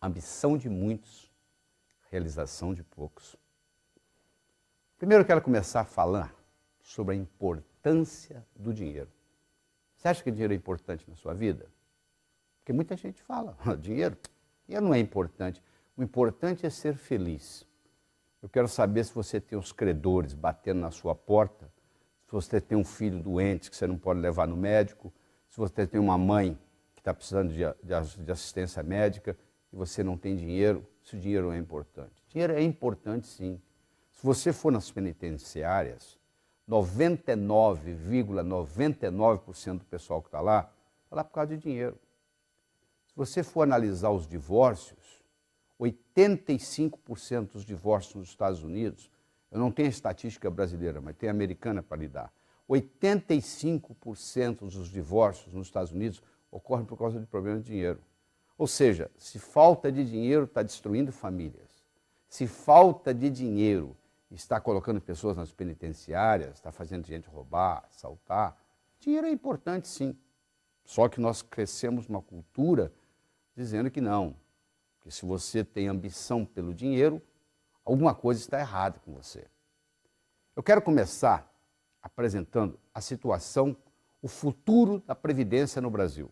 Ambição de muitos, realização de poucos. Primeiro eu quero começar a falar sobre a importância do dinheiro. Você acha que dinheiro é importante na sua vida? Porque muita gente fala, dinheiro não é importante. O importante é ser feliz. Eu quero saber se você tem os credores batendo na sua porta, se você tem um filho doente que você não pode levar no médico, se você tem uma mãe que está precisando de assistência médica e você não tem dinheiro, se o dinheiro é importante. Dinheiro é importante, sim. Se você for nas penitenciárias, 99,99% do pessoal que está lá por causa de dinheiro. Se você for analisar os divórcios, 85% dos divórcios nos Estados Unidos, eu não tenho a estatística brasileira, mas tem a americana para lhe dar, 85% dos divórcios nos Estados Unidos ocorrem por causa de problemas de dinheiro. Ou seja, se falta de dinheiro está destruindo famílias. Se falta de dinheiro está colocando pessoas nas penitenciárias, está fazendo gente roubar, assaltar, dinheiro é importante, sim. Só que nós crescemos uma cultura dizendo que não, que se você tem ambição pelo dinheiro, alguma coisa está errada com você. Eu quero começar apresentando a situação, o futuro da Previdência no Brasil.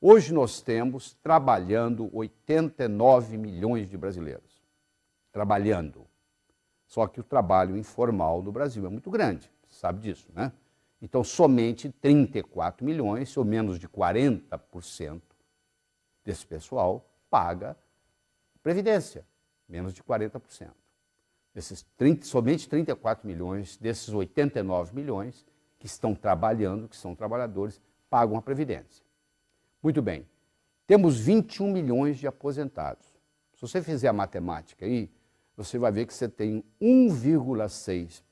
Hoje nós temos trabalhando 89 milhões de brasileiros. Trabalhando. Só que o trabalho informal no Brasil é muito grande, você sabe disso, né? Então, somente 34 milhões, ou menos de 40% desse pessoal, paga Previdência, menos de 40%. Somente 34 milhões desses 89 milhões que estão trabalhando, que são trabalhadores, pagam a Previdência. Muito bem, temos 21 milhões de aposentados. Se você fizer a matemática aí, você vai ver que você tem 1,6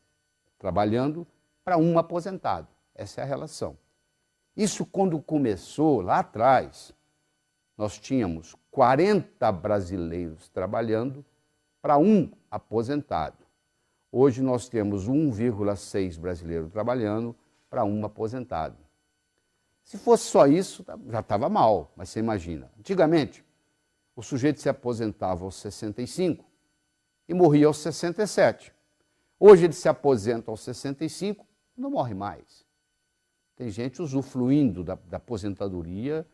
trabalhando para um aposentado. Essa é a relação. Isso quando começou lá atrás, nós tínhamos 40 brasileiros trabalhando para um aposentado. Hoje nós temos 1,6 brasileiros trabalhando para um aposentado. Se fosse só isso, já estava mal, mas você imagina. Antigamente, o sujeito se aposentava aos 65 e morria aos 67. Hoje ele se aposenta aos 65 e não morre mais. Tem gente usufruindo da aposentadoria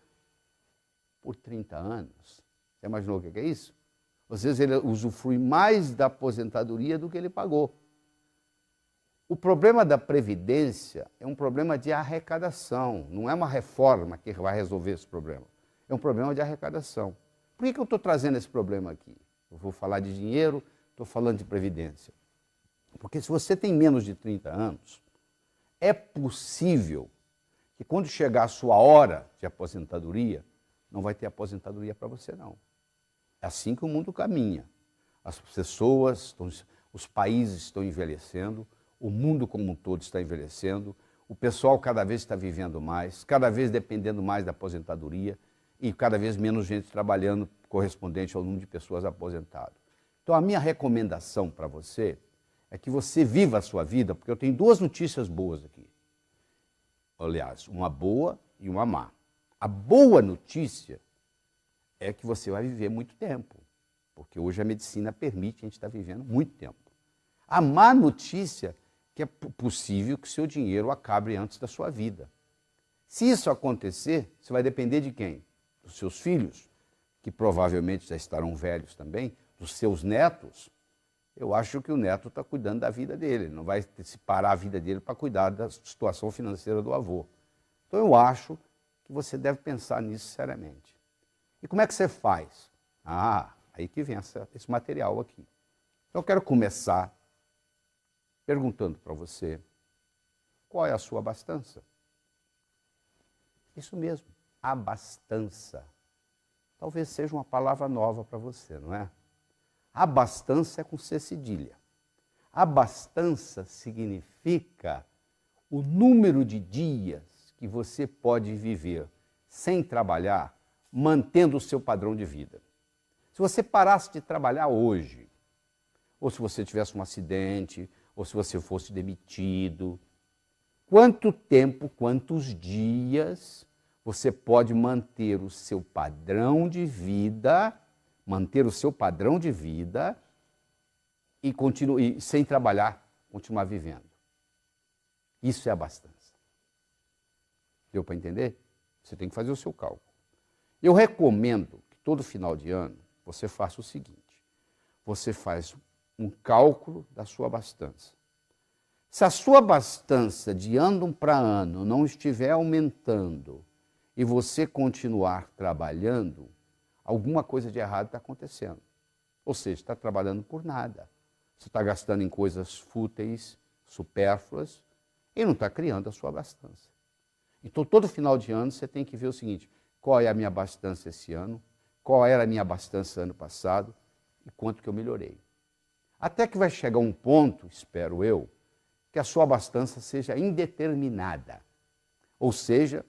por 30 anos. Você imaginou o que é isso? Às vezes ele usufrui mais da aposentadoria do que ele pagou. O problema da Previdência é um problema de arrecadação, não é uma reforma que vai resolver esse problema. É um problema de arrecadação. Por que eu estou trazendo esse problema aqui? Eu vou falar de dinheiro, estou falando de Previdência. Porque se você tem menos de 30 anos, é possível que quando chegar a sua hora de aposentadoria, não vai ter aposentadoria para você, não. É assim que o mundo caminha. As pessoas, os países estão envelhecendo, o mundo como um todo está envelhecendo, o pessoal cada vez está vivendo mais, cada vez dependendo mais da aposentadoria e cada vez menos gente trabalhando correspondente ao número de pessoas aposentadas. Então, a minha recomendação para você é que você viva a sua vida, porque eu tenho duas notícias boas aqui. Aliás, uma boa e uma má. A boa notícia é que você vai viver muito tempo, porque hoje a medicina permite a gente estar vivendo muito tempo. A má notícia é que é possível que seu dinheiro acabe antes da sua vida. Se isso acontecer, você vai depender de quem? Dos seus filhos, que provavelmente já estarão velhos também, dos seus netos. Eu acho que o neto está cuidando da vida dele, não vai parar a vida dele para cuidar da situação financeira do avô. Então eu acho que você deve pensar nisso seriamente. E como é que você faz? Aí que vem esse material aqui. Então eu quero começar perguntando para você, qual é a sua abastança? Isso mesmo, abastança. Talvez seja uma palavra nova para você, não é? Abastança é com C cedilha. Abastança significa o número de dias que você pode viver sem trabalhar, mantendo o seu padrão de vida. Se você parasse de trabalhar hoje, ou se você tivesse um acidente, ou se você fosse demitido, quanto tempo, quantos dias você pode manter o seu padrão de vida, e sem trabalhar, continuar vivendo. Isso é abastança. Deu para entender? Você tem que fazer o seu cálculo. Eu recomendo que todo final de ano você faça o seguinte: você faz um cálculo da sua abastança. Se a sua abastança de ano para ano não estiver aumentando e você continuar trabalhando, alguma coisa de errado está acontecendo. Ou seja, está trabalhando por nada. Você está gastando em coisas fúteis, supérfluas, e não está criando a sua abastança. Então, todo final de ano, você tem que ver o seguinte: qual é a minha abastança esse ano, qual era a minha abastança ano passado e quanto que eu melhorei. Até que vai chegar um ponto, espero eu, que a sua abastança seja indeterminada. Ou seja,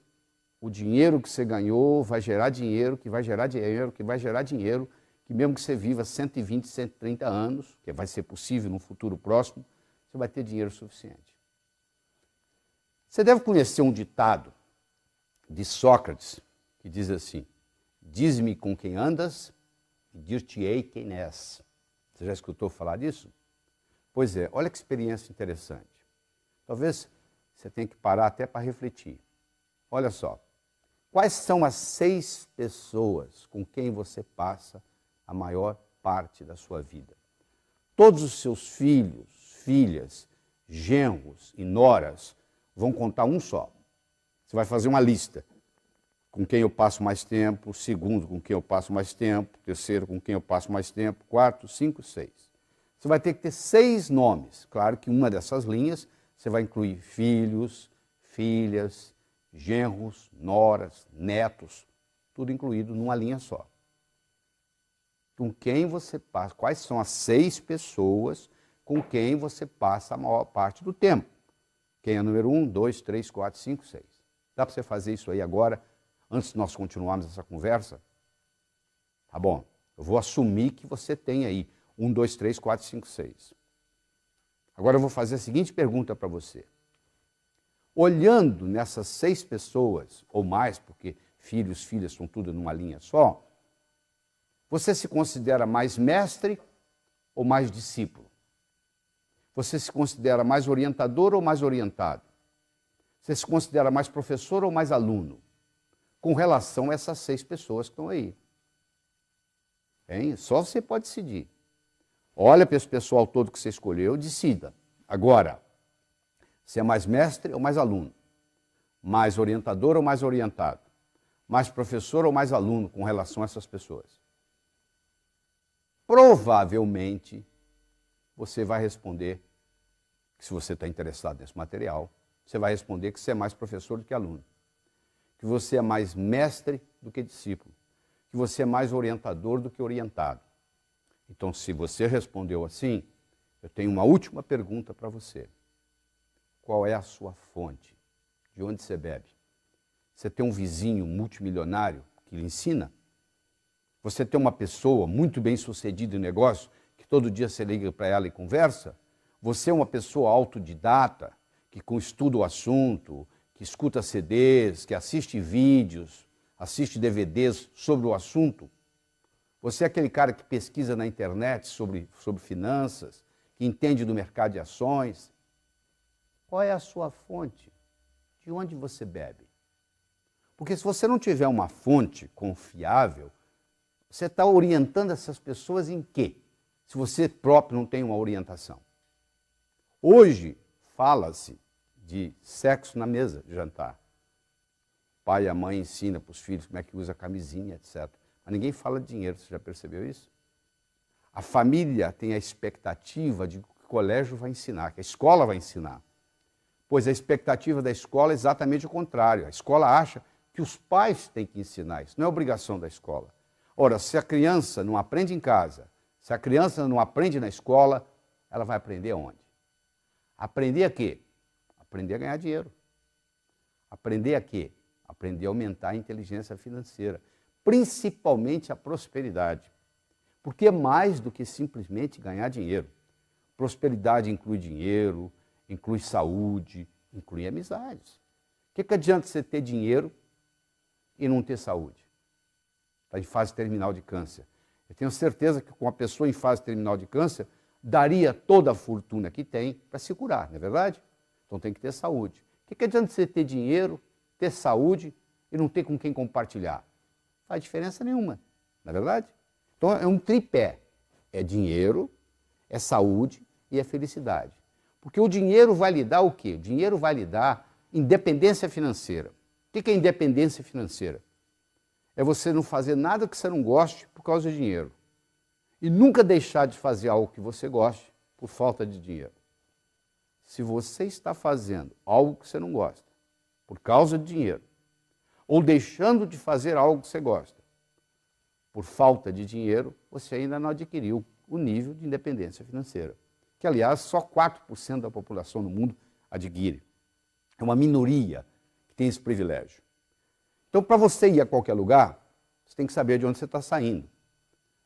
o dinheiro que você ganhou vai gerar dinheiro, que vai gerar dinheiro, que vai gerar dinheiro, que mesmo que você viva 120, 130 anos, que vai ser possível no futuro próximo, você vai ter dinheiro suficiente. Você deve conhecer um ditado de Sócrates, que diz assim: diz-me com quem andas e dir-te-ei quem és. Você já escutou falar disso? Pois é, olha que experiência interessante. Talvez você tenha que parar até para refletir. Olha só, quais são as 6 pessoas com quem você passa a maior parte da sua vida? Todos os seus filhos, filhas, genros e noras vão contar um só. Você vai fazer uma lista. Com quem eu passo mais tempo, segundo com quem eu passo mais tempo, terceiro com quem eu passo mais tempo, quarto, 5, 6. Você vai ter que ter 6 nomes. Claro que uma dessas linhas você vai incluir filhos, filhas, genros, noras, netos, tudo incluído numa linha só. Com quem você passa, quais são as 6 pessoas com quem você passa a maior parte do tempo? Quem é o número 1, 2, 3, 4, 5, 6. Dá para você fazer isso aí agora, antes de nós continuarmos essa conversa? Tá bom, eu vou assumir que você tem aí 1, 2, 3, 4, 5, 6. Agora eu vou fazer a seguinte pergunta para você. Olhando nessas 6 pessoas, ou mais, porque filhos, filhas são tudo numa linha só, você se considera mais mestre ou mais discípulo? Você se considera mais orientador ou mais orientado? Você se considera mais professor ou mais aluno? Com relação a essas 6 pessoas que estão aí. Hein? Só você pode decidir. Olha para esse pessoal todo que você escolheu, decida. Agora, você é mais mestre ou mais aluno? Mais orientador ou mais orientado? Mais professor ou mais aluno com relação a essas pessoas? Provavelmente, você vai responder, que se você está interessado nesse material, você vai responder que você é mais professor do que aluno, que você é mais mestre do que discípulo, que você é mais orientador do que orientado. Então, se você respondeu assim, eu tenho uma última pergunta para você. Qual é a sua fonte? De onde você bebe? Você tem um vizinho multimilionário que lhe ensina? Você tem uma pessoa muito bem sucedida em negócio, que todo dia você liga para ela e conversa? Você é uma pessoa autodidata, que estuda o assunto, que escuta CDs, que assiste vídeos, assiste DVDs sobre o assunto? Você é aquele cara que pesquisa na internet sobre finanças, que entende do mercado de ações? Qual é a sua fonte? De onde você bebe? Porque se você não tiver uma fonte confiável, você está orientando essas pessoas em quê? Se você próprio não tem uma orientação. Hoje, fala-se de sexo na mesa de jantar. O pai e a mãe ensinam para os filhos como é que usa camisinha, etc. Mas ninguém fala de dinheiro, você já percebeu isso? A família tem a expectativa de que o colégio vai ensinar, que a escola vai ensinar. Pois a expectativa da escola é exatamente o contrário. A escola acha que os pais têm que ensinar isso, não é obrigação da escola. Ora, se a criança não aprende em casa, se a criança não aprende na escola, ela vai aprender onde? Aprender a quê? Aprender a ganhar dinheiro. Aprender a quê? Aprender a aumentar a inteligência financeira, principalmente a prosperidade. Porque é mais do que simplesmente ganhar dinheiro. Prosperidade inclui dinheiro, inclui saúde, inclui amizades. O que adianta você ter dinheiro e não ter saúde. Está em fase terminal de câncer. Eu tenho certeza que com uma pessoa em fase terminal de câncer, daria toda a fortuna que tem para se curar, não é verdade? Então tem que ter saúde. O que adianta você ter dinheiro, ter saúde e não ter com quem compartilhar? Não faz diferença nenhuma, não é verdade? Então é um tripé. É dinheiro, é saúde e é felicidade. Porque o dinheiro vai lhe dar o quê? O dinheiro vai lhe dar independência financeira. O que é independência financeira? É você não fazer nada que você não goste por causa de dinheiro. E nunca deixar de fazer algo que você goste por falta de dinheiro. Se você está fazendo algo que você não gosta por causa de dinheiro, ou deixando de fazer algo que você gosta por falta de dinheiro, você ainda não adquiriu o nível de independência financeira. Que, aliás, só 4% da população no mundo adquire. É uma minoria que tem esse privilégio. Então, para você ir a qualquer lugar, você tem que saber de onde você está saindo.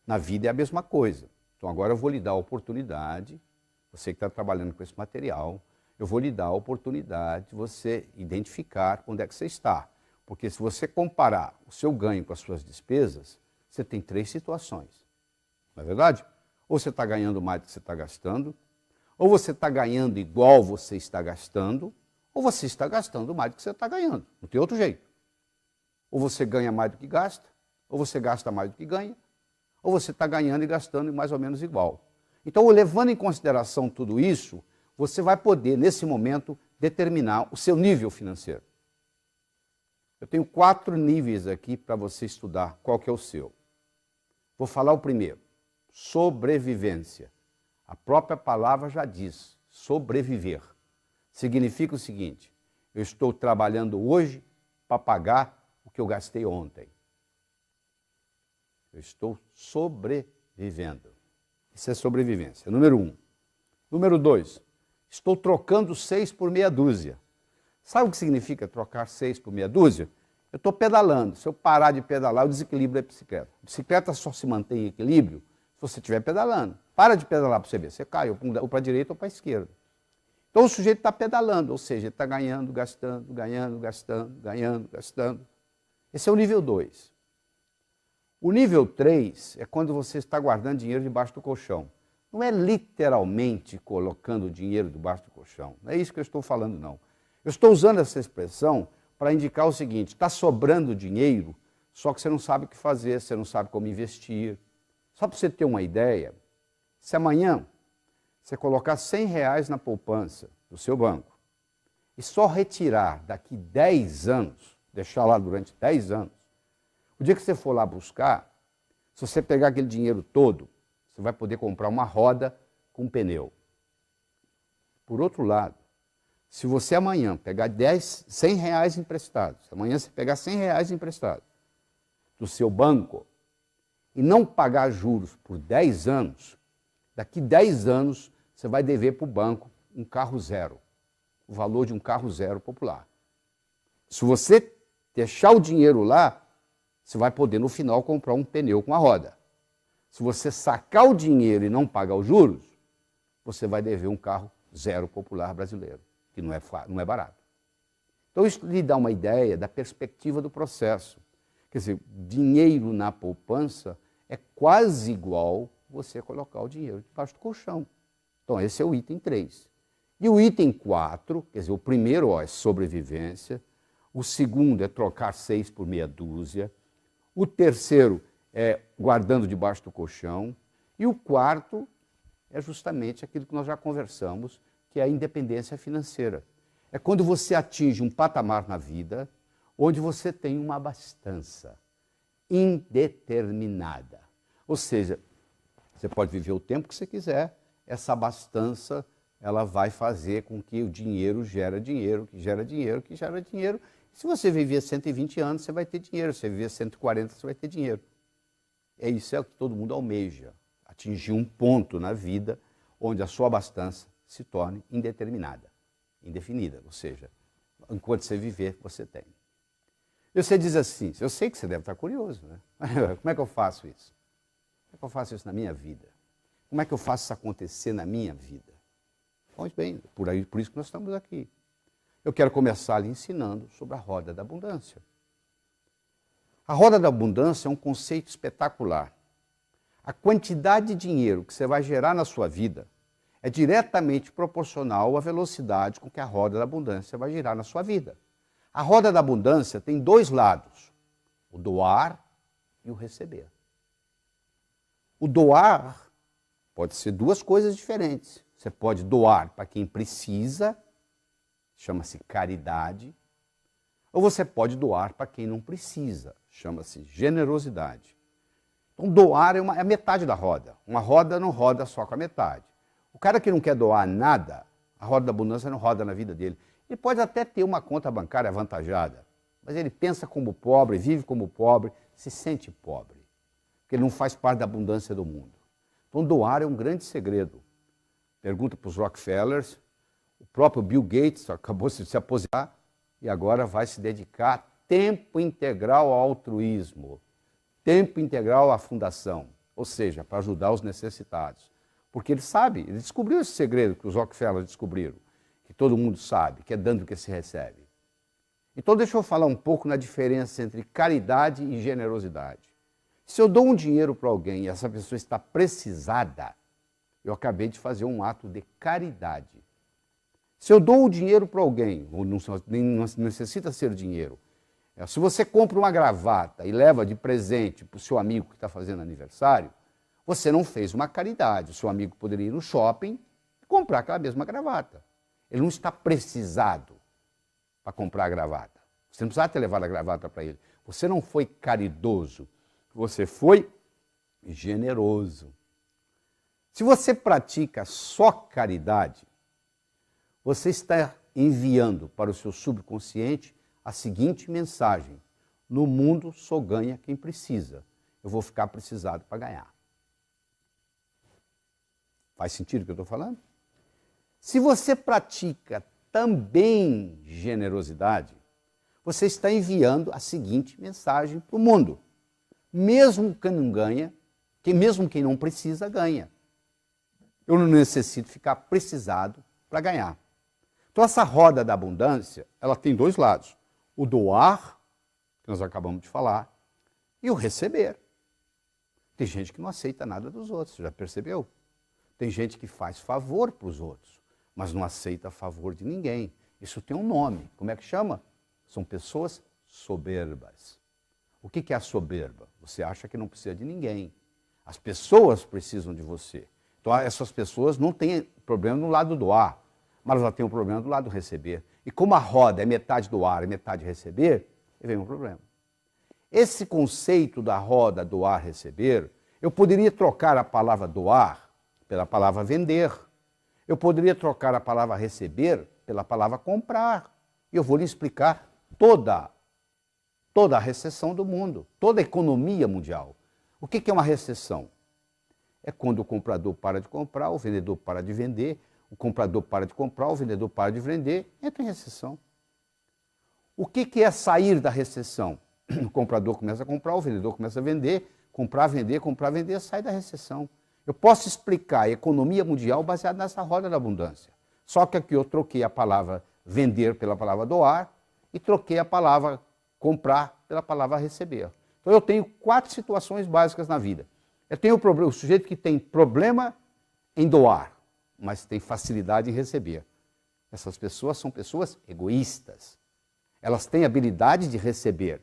Na vida é a mesma coisa. Então, agora eu vou lhe dar a oportunidade, você que está trabalhando com esse material, eu vou lhe dar a oportunidade de você identificar onde é que você está. Porque se você comparar o seu ganho com as suas despesas, você tem 3 situações. Não é verdade? Ou você está ganhando mais do que você está gastando, ou você está ganhando igual você está gastando, ou você está gastando mais do que você está ganhando. Não tem outro jeito. Ou você ganha mais do que gasta, ou você gasta mais do que ganha, ou você está ganhando e gastando mais ou menos igual. Então, levando em consideração tudo isso, você vai poder, nesse momento, determinar o seu nível financeiro. Eu tenho 4 níveis aqui para você estudar qual que é o seu. Vou falar o primeiro, sobrevivência. A própria palavra já diz, sobreviver. Significa o seguinte, eu estou trabalhando hoje para pagar o que eu gastei ontem. Eu estou sobrevivendo. Isso é sobrevivência. Número 1. Número 2. Estou trocando 6 por meia dúzia. Sabe o que significa trocar 6 por meia dúzia? Eu estou pedalando. Se eu parar de pedalar, eu desequilibro a bicicleta. A bicicleta só se mantém em equilíbrio se você estiver pedalando. Para de pedalar para você ver. Você cai ou para a direita ou para a esquerda. Então o sujeito está pedalando, ou seja, ele está ganhando, gastando, ganhando, gastando, ganhando, gastando. Esse é o nível 2. O nível 3 é quando você está guardando dinheiro debaixo do colchão. Não é literalmente colocando dinheiro debaixo do colchão. Não é isso que eu estou falando, não. Eu estou usando essa expressão para indicar o seguinte, está sobrando dinheiro, só que você não sabe o que fazer, você não sabe como investir. Só para você ter uma ideia, se amanhã você colocar R$100 na poupança do seu banco e só retirar daqui 10 anos, deixar lá durante 10 anos, o dia que você for lá buscar, se você pegar aquele dinheiro todo, você vai poder comprar uma roda com um pneu. Por outro lado, se você amanhã pegar R$100 emprestados, amanhã você pegar R$100 emprestados do seu banco e não pagar juros por 10 anos, daqui 10 anos você vai dever para o banco um carro zero, o valor de um carro zero popular. Se você deixar o dinheiro lá, você vai poder no final comprar um pneu com a roda. Se você sacar o dinheiro e não pagar os juros, você vai dever um carro zero popular brasileiro, que não é barato. Então isso lhe dá uma ideia da perspectiva do processo. Quer dizer, dinheiro na poupança é quase igual você colocar o dinheiro debaixo do colchão. Então esse é o item 3. E o item 4, quer dizer, o primeiro é sobrevivência, o segundo é trocar 6 por meia dúzia, o terceiro é guardando debaixo do colchão, e o quarto é justamente aquilo que nós já conversamos, que é a independência financeira. É quando você atinge um patamar na vida onde você tem uma abastança indeterminada. Ou seja, você pode viver o tempo que você quiser, essa abastança ela vai fazer com que o dinheiro gera dinheiro, que gera dinheiro, que gera dinheiro. Se você viver 120 anos, você vai ter dinheiro. Se você viver 140, você vai ter dinheiro. Isso é o que todo mundo almeja, atingir um ponto na vida onde a sua abastança se torne indeterminada, indefinida, ou seja, enquanto você viver, você tem. E você diz assim, eu sei que você deve estar curioso, né? Como é que eu faço isso? Como é que eu faço isso na minha vida? Como é que eu faço isso acontecer na minha vida? Pois bem, por isso que nós estamos aqui. Eu quero começar lhe ensinando sobre a roda da abundância. A roda da abundância é um conceito espetacular. A quantidade de dinheiro que você vai gerar na sua vida é diretamente proporcional à velocidade com que a roda da abundância vai girar na sua vida. A roda da abundância tem dois lados, o doar e o receber. O doar pode ser duas coisas diferentes. Você pode doar para quem precisa, chama-se caridade, ou você pode doar para quem não precisa, chama-se generosidade. Então, doar é a metade da roda. Uma roda não roda só com a metade. O cara que não quer doar nada, a roda da abundância não roda na vida dele. Ele pode até ter uma conta bancária avantajada, mas ele pensa como pobre, vive como pobre, se sente pobre, porque ele não faz parte da abundância do mundo. Então, doar é um grande segredo. Pergunta para os Rockefellers, o próprio Bill Gates acabou de se aposentar e agora vai se dedicar tempo integral ao altruísmo, tempo integral à fundação, ou seja, para ajudar os necessitados. Porque ele sabe, ele descobriu esse segredo que os Rockefellers descobriram, que todo mundo sabe, que é dando que se recebe. Então deixa eu falar um pouco na diferença entre caridade e generosidade. Se eu dou um dinheiro para alguém e essa pessoa está precisada, eu acabei de fazer um ato de caridade. Se eu dou o dinheiro para alguém, ou não necessita ser dinheiro, se você compra uma gravata e leva de presente para o seu amigo que está fazendo aniversário, você não fez uma caridade. O seu amigo poderia ir no shopping e comprar aquela mesma gravata. Ele não está precisado para comprar a gravata. Você não precisava ter levado a gravata para ele. Você não foi caridoso, você foi generoso. Se você pratica só caridade, você está enviando para o seu subconsciente a seguinte mensagem: no mundo só ganha quem precisa. Eu vou ficar precisado para ganhar. Faz sentido o que eu estou falando? Se você pratica também generosidade, você está enviando a seguinte mensagem para o mundo: mesmo quem não ganha, mesmo quem não precisa, ganha. Eu não necessito ficar precisado para ganhar. Então essa roda da abundância, ela tem dois lados: o doar, que nós acabamos de falar, e o receber. Tem gente que não aceita nada dos outros, você já percebeu? Tem gente que faz favor para os outros, mas não aceita favor de ninguém. Isso tem um nome. Como é que chama? São pessoas soberbas. O que é a soberba? Você acha que não precisa de ninguém. As pessoas precisam de você. Então essas pessoas não têm problema no lado do doar, mas elas têm um problema do lado do receber. E como a roda é metade doar e metade receber, vem um problema. Esse conceito da roda doar-receber, eu poderia trocar a palavra doar pela palavra vender. Eu poderia trocar a palavra receber pela palavra comprar. E eu vou lhe explicar toda a recessão do mundo, toda a economia mundial. O que é uma recessão? É quando o comprador para de comprar, o vendedor para de vender, o comprador para de comprar, o vendedor para de vender, entra em recessão. O que é sair da recessão? O comprador começa a comprar, o vendedor começa a vender, comprar, vender, sai da recessão. Eu posso explicar a economia mundial baseada nessa roda da abundância. Só que aqui eu troquei a palavra vender pela palavra doar e troquei a palavra comprar pela palavra receber. Então eu tenho 4 situações básicas na vida. Eu tenho o sujeito que tem problema em doar, mas tem facilidade em receber. Essas pessoas são pessoas egoístas. Elas têm habilidade de receber,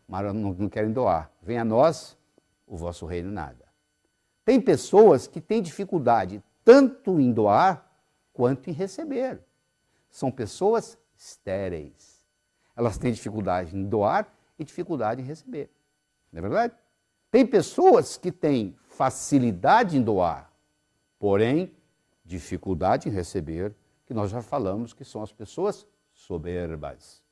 mas não querem doar. Venha a nós o vosso reino nada. Tem pessoas que têm dificuldade tanto em doar quanto em receber. São pessoas estéreis. Elas têm dificuldade em doar e dificuldade em receber. Não é verdade? Tem pessoas que têm facilidade em doar, porém dificuldade em receber, que nós já falamos que são as pessoas soberbas.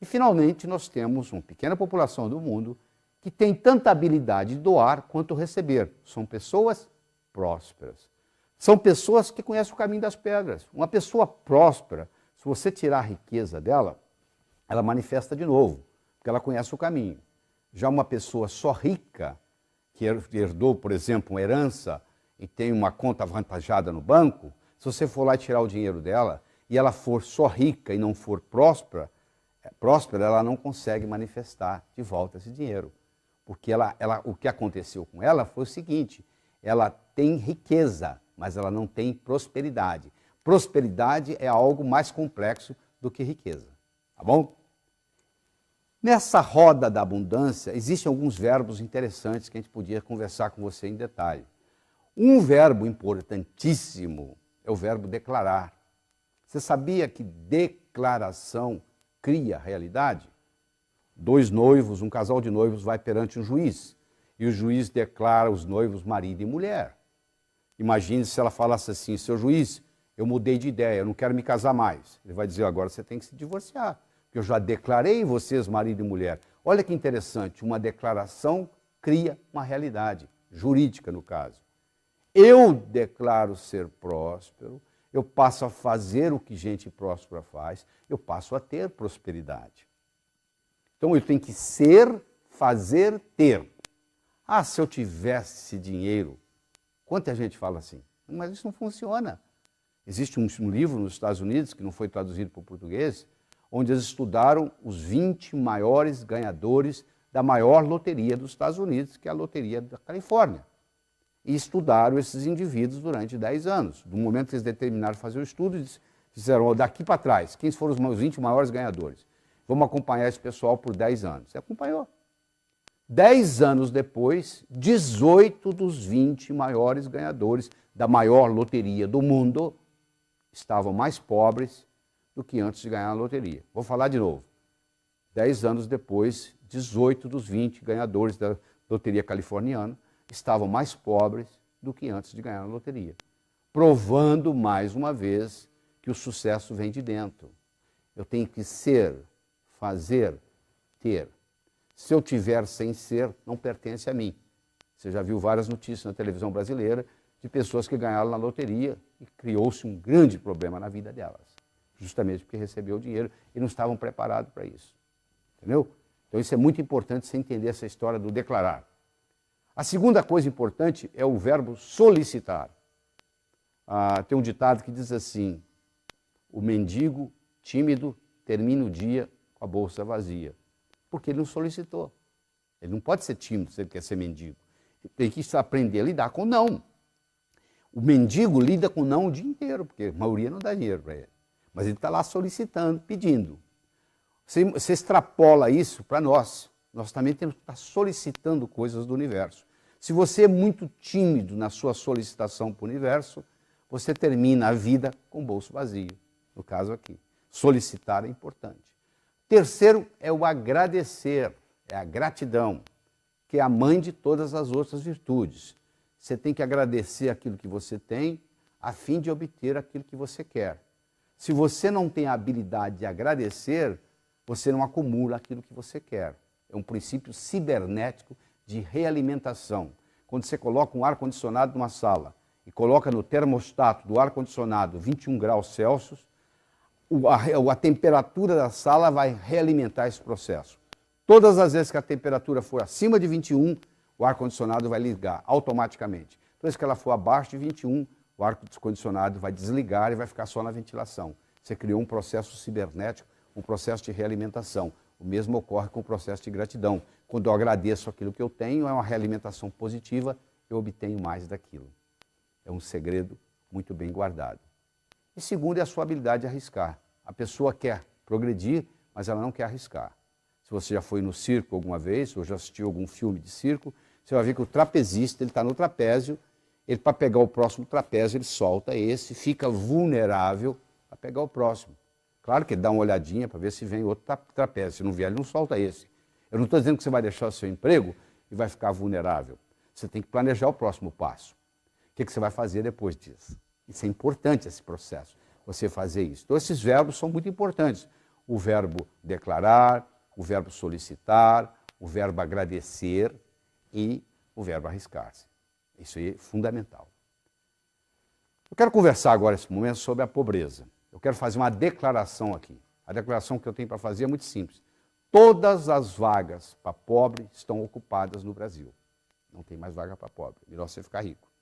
E finalmente nós temos uma pequena população do mundo que tem tanta habilidade de doar quanto receber. São pessoas prósperas. São pessoas que conhecem o caminho das pedras. Uma pessoa próspera, se você tirar a riqueza dela, ela manifesta de novo, porque ela conhece o caminho. Já uma pessoa só rica, que herdou, por exemplo, uma herança e tem uma conta avantajada no banco, se você for lá tirar o dinheiro dela e ela for só rica e não for próspera, próspera, ela não consegue manifestar de volta esse dinheiro. Porque o que aconteceu com ela foi o seguinte, ela tem riqueza, mas ela não tem prosperidade. Prosperidade é algo mais complexo do que riqueza, tá bom? Nessa roda da abundância, existem alguns verbos interessantes que a gente podia conversar com você em detalhe. Um verbo importantíssimo é o verbo declarar. Você sabia que declaração cria realidade? Dois noivos, um casal de noivos vai perante um juiz e o juiz declara os noivos marido e mulher. Imagine se ela falasse assim, seu juiz, eu mudei de ideia, eu não quero me casar mais. Ele vai dizer, agora você tem que se divorciar, porque eu já declarei vocês marido e mulher. Olha que interessante, uma declaração cria uma realidade, jurídica no caso. Eu declaro ser próspero, eu passo a fazer o que gente próspera faz, eu passo a ter prosperidade. Então eu tenho que ser, fazer, ter. Ah, se eu tivesse dinheiro, quanta gente fala assim, mas isso não funciona. Existe um livro nos Estados Unidos, que não foi traduzido para o português, onde eles estudaram os 20 maiores ganhadores da maior loteria dos Estados Unidos, que é a loteria da Califórnia. E estudaram esses indivíduos durante 10 anos. Do momento que eles determinaram fazer o estudo, eles disseram, daqui para trás, quem foram os 20 maiores ganhadores? Vamos acompanhar esse pessoal por 10 anos. E acompanhou. 10 anos depois, 18 dos 20 maiores ganhadores da maior loteria do mundo estavam mais pobres do que antes de ganhar a loteria. Vou falar de novo. 10 anos depois, 18 dos 20 ganhadores da loteria californiana estavam mais pobres do que antes de ganhar a loteria. Provando, mais uma vez, que o sucesso vem de dentro. Eu tenho que ser, fazer, ter. Se eu tiver sem ser, não pertence a mim. Você já viu várias notícias na televisão brasileira de pessoas que ganharam na loteria e criou-se um grande problema na vida delas. Justamente porque recebeu o dinheiro e não estavam preparados para isso. Entendeu? Então isso é muito importante você entender essa história do declarar. A segunda coisa importante é o verbo solicitar. Tem um ditado que diz assim, o mendigo tímido termina o dia com a bolsa vazia. Porque ele não solicitou. Ele não pode ser tímido se ele quer ser mendigo. Ele tem que aprender a lidar com não. O mendigo lida com não o dia inteiro, porque a maioria não dá dinheiro para ele. Mas ele está lá solicitando, pedindo. Você extrapola isso para nós. Nós também temos que estar solicitando coisas do universo. Se você é muito tímido na sua solicitação para o universo, você termina a vida com o bolso vazio. No caso aqui. Solicitar é importante. Terceiro é o agradecer, é a gratidão, que é a mãe de todas as outras virtudes. Você tem que agradecer aquilo que você tem, a fim de obter aquilo que você quer. Se você não tem a habilidade de agradecer, você não acumula aquilo que você quer. É um princípio cibernético de realimentação. Quando você coloca um ar-condicionado numa sala e coloca no termostato do ar-condicionado 21 graus Celsius, a temperatura da sala vai realimentar esse processo. Todas as vezes que a temperatura for acima de 21, o ar-condicionado vai ligar automaticamente. Toda vez que ela for abaixo de 21, o ar-condicionado vai desligar e vai ficar só na ventilação. Você criou um processo cibernético, um processo de realimentação. O mesmo ocorre com o processo de gratidão. Quando eu agradeço aquilo que eu tenho, é uma realimentação positiva, eu obtenho mais daquilo. É um segredo muito bem guardado. E segundo é a sua habilidade de arriscar. A pessoa quer progredir, mas ela não quer arriscar. Se você já foi no circo alguma vez, ou já assistiu algum filme de circo, você vai ver que o trapezista, ele está no trapézio, ele para pegar o próximo trapézio, ele solta esse, fica vulnerável a pegar o próximo. Claro que ele dá uma olhadinha para ver se vem outro trapézio. Se não vier, ele não solta esse. Eu não estou dizendo que você vai deixar o seu emprego e vai ficar vulnerável. Você tem que planejar o próximo passo. O que você vai fazer depois disso? Isso é importante, esse processo, você fazer isso. Então, esses verbos são muito importantes. O verbo declarar, o verbo solicitar, o verbo agradecer e o verbo arriscar-se. Isso aí é fundamental. Eu quero conversar agora, nesse momento, sobre a pobreza. Eu quero fazer uma declaração aqui. A declaração que eu tenho para fazer é muito simples. Todas as vagas para pobre estão ocupadas no Brasil. Não tem mais vaga para pobre. Melhor você ficar rico.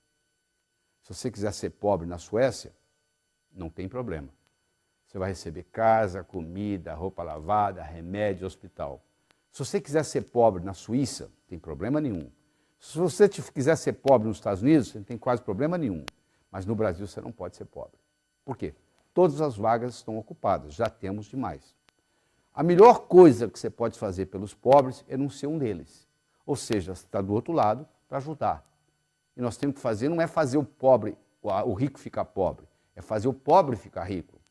Se você quiser ser pobre na Suécia, não tem problema. Você vai receber casa, comida, roupa lavada, remédio, hospital. Se você quiser ser pobre na Suíça, não tem problema nenhum. Se você quiser ser pobre nos Estados Unidos, você não tem quase problema nenhum. Mas no Brasil você não pode ser pobre. Por quê? Todas as vagas estão ocupadas, já temos demais. A melhor coisa que você pode fazer pelos pobres é não ser um deles. Ou seja, você está do outro lado para ajudar. E nós temos que fazer, não é fazer o pobre, o rico ficar pobre, é fazer o pobre ficar rico.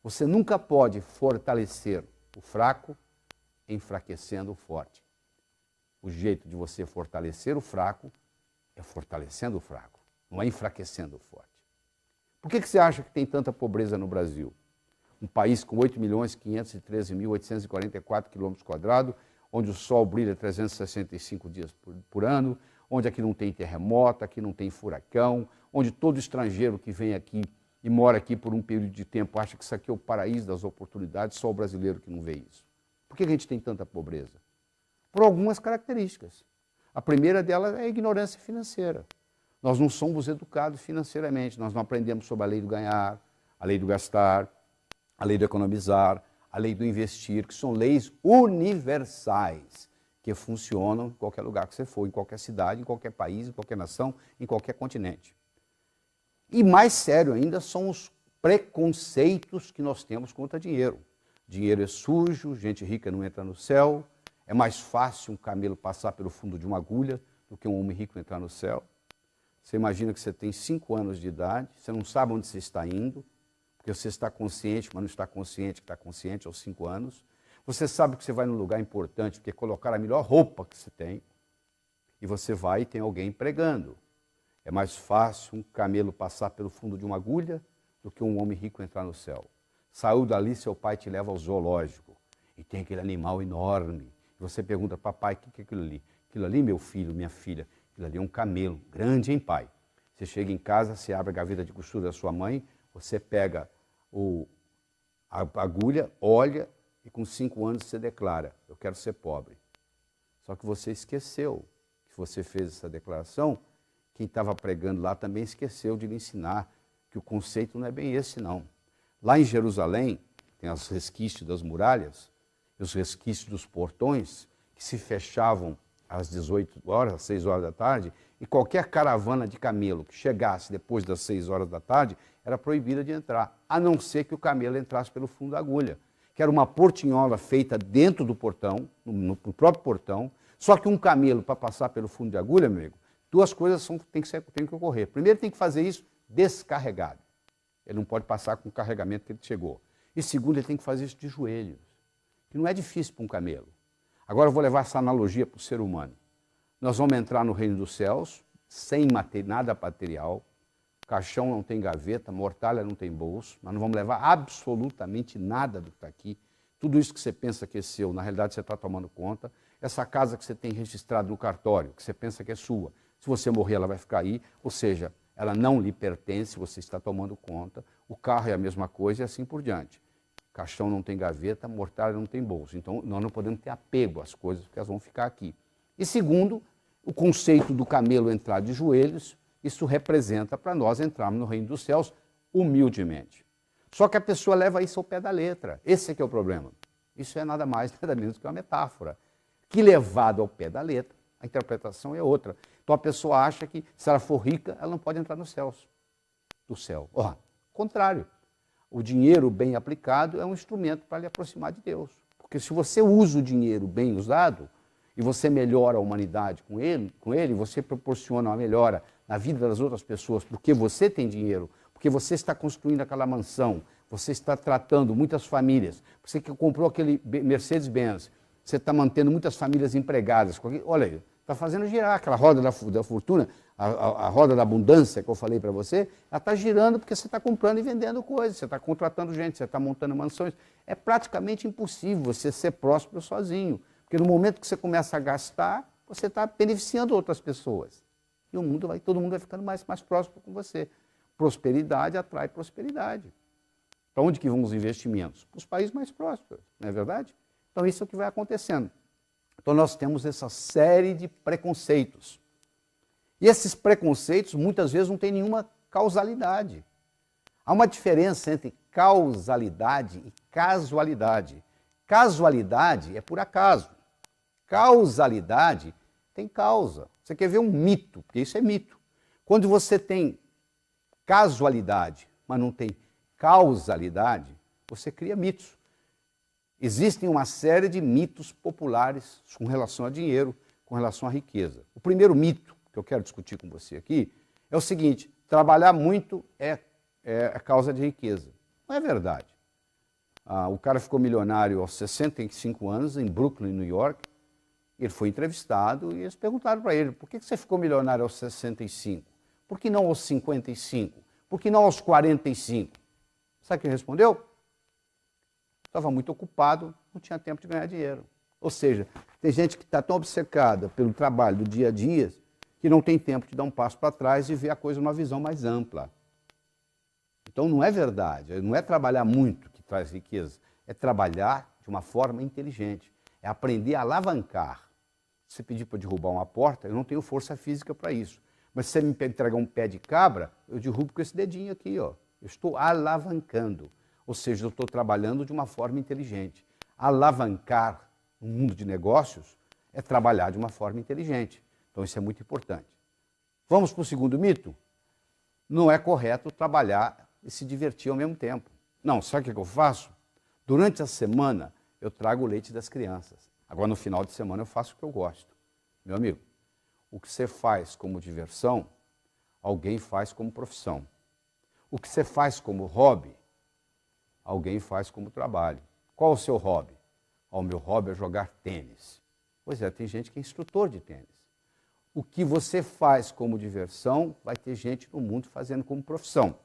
Você nunca pode fortalecer o fraco enfraquecendo o forte. O jeito de você fortalecer o fraco é fortalecendo o fraco, não é enfraquecendo o forte. Por que você acha que tem tanta pobreza no Brasil? Um país com 8.513.844 km², onde o sol brilha 365 dias por ano, onde aqui não tem terremoto, aqui não tem furacão, onde todo estrangeiro que vem aqui e mora aqui por um período de tempo acha que isso aqui é o paraíso das oportunidades, só o brasileiro que não vê isso. Por que a gente tem tanta pobreza? Por algumas características. A primeira delas é a ignorância financeira. Nós não somos educados financeiramente, nós não aprendemos sobre a lei do ganhar, a lei do gastar, a lei do economizar, a lei do investir, que são leis universais, que funcionam em qualquer lugar que você for, em qualquer cidade, em qualquer país, em qualquer nação, em qualquer continente. E mais sério ainda são os preconceitos que nós temos contra dinheiro. Dinheiro é sujo, gente rica não entra no céu, é mais fácil um camelo passar pelo fundo de uma agulha do que um homem rico entrar no céu. Você imagina que você tem 5 anos de idade, você não sabe onde você está indo, porque você está consciente, mas não está consciente que está consciente aos 5 anos. Você sabe que você vai num lugar importante, porque colocar a melhor roupa que você tem, e você vai e tem alguém pregando. É mais fácil um camelo passar pelo fundo de uma agulha do que um homem rico entrar no céu. Saiu dali, seu pai te leva ao zoológico, e tem aquele animal enorme. E você pergunta, papai, o que é aquilo ali? Aquilo ali, meu filho, minha filha, aquilo ali é um camelo, grande, hein, pai? Você chega em casa, você abre a gaveta de costura da sua mãe, você pega a agulha, olha, e com 5 anos você declara, eu quero ser pobre. Só que você esqueceu que você fez essa declaração, quem estava pregando lá também esqueceu de lhe ensinar que o conceito não é bem esse, não. Lá em Jerusalém, tem os resquícios das muralhas, os resquícios dos portões, que se fechavam às 18 horas, às 6 horas da tarde, e qualquer caravana de camelo que chegasse depois das 6 horas da tarde era proibida de entrar, a não ser que o camelo entrasse pelo fundo da agulha, que era uma portinhola feita dentro do portão, no próprio portão, só que um camelo, para passar pelo fundo de agulha, meu amigo, 2 coisas tem que ocorrer. Primeiro, tem que fazer isso descarregado. Ele não pode passar com o carregamento que ele chegou. E segundo, ele tem que fazer isso de joelhos, que não é difícil para um camelo. Agora eu vou levar essa analogia para o ser humano. Nós vamos entrar no reino dos céus, sem nada material, caixão não tem gaveta, mortalha não tem bolso, nós não vamos levar absolutamente nada do que está aqui. Tudo isso que você pensa que é seu, na realidade você está tomando conta. Essa casa que você tem registrado no cartório, que você pensa que é sua, se você morrer ela vai ficar aí, ou seja, ela não lhe pertence, você está tomando conta. O carro é a mesma coisa e assim por diante. Caixão não tem gaveta, mortalha não tem bolso. Então, nós não podemos ter apego às coisas, porque elas vão ficar aqui. E segundo, o conceito do camelo entrar de joelhos, isso representa para nós entrarmos no reino dos céus humildemente. Só que a pessoa leva isso ao pé da letra. Esse é que é o problema. Isso é nada mais, nada menos que uma metáfora. Que levado ao pé da letra, a interpretação é outra. Então a pessoa acha que se ela for rica, ela não pode entrar nos céus. Do céu. Contrário. O dinheiro bem aplicado é um instrumento para lhe aproximar de Deus. Porque se você usa o dinheiro bem usado, e você melhora a humanidade com ele, você proporciona uma melhora na vida das outras pessoas, porque você tem dinheiro, porque você está construindo aquela mansão, você está tratando muitas famílias, você que comprou aquele Mercedes-Benz, você está mantendo muitas famílias empregadas. Olha aí, está fazendo girar aquela roda da fortuna, a roda da abundância que eu falei para você, ela está girando porque você está comprando e vendendo coisas, você está contratando gente, você está montando mansões. É praticamente impossível você ser próspero sozinho, porque no momento que você começa a gastar, você está beneficiando outras pessoas. E todo mundo vai ficando mais próximo com você. Prosperidade atrai prosperidade. Para onde que vão os investimentos? Para os países mais prósperos, não é verdade? Então isso é o que vai acontecendo. Então nós temos essa série de preconceitos. E esses preconceitos muitas vezes não têm nenhuma causalidade. Há uma diferença entre causalidade e casualidade. Casualidade é por acaso. Causalidade tem causa. Você quer ver um mito, porque isso é mito. Quando você tem casualidade, mas não tem causalidade, você cria mitos. Existem uma série de mitos populares com relação a dinheiro, com relação à riqueza. O primeiro mito que eu quero discutir com você aqui é o seguinte: trabalhar muito é causa de riqueza. Não é verdade. O cara ficou milionário aos 65 anos, em Brooklyn, New York. Ele foi entrevistado e eles perguntaram para ele: por que você ficou milionário aos 65? Por que não aos 55? Por que não aos 45? Sabe o que ele respondeu? Estava muito ocupado, não tinha tempo de ganhar dinheiro. Ou seja, tem gente que está tão obcecada pelo trabalho do dia a dia que não tem tempo de dar um passo para trás e ver a coisa numa visão mais ampla. Então não é verdade, não é trabalhar muito que traz riqueza, é trabalhar de uma forma inteligente, é aprender a alavancar. Se você pedir para derrubar uma porta, eu não tenho força física para isso. Mas se você me entregar um pé de cabra, eu derrubo com esse dedinho aqui, ó. Eu estou alavancando, ou seja, eu estou trabalhando de uma forma inteligente. Alavancar no mundo de negócios é trabalhar de uma forma inteligente. Então isso é muito importante. Vamos para o segundo mito? Não é correto trabalhar e se divertir ao mesmo tempo. Não, sabe o que eu faço? Durante a semana eu trago o leite das crianças. Agora no final de semana eu faço o que eu gosto. Meu amigo, o que você faz como diversão, alguém faz como profissão. O que você faz como hobby, alguém faz como trabalho. Qual o seu hobby? O meu hobby é jogar tênis. Pois é, tem gente que é instrutor de tênis. O que você faz como diversão, vai ter gente no mundo fazendo como profissão.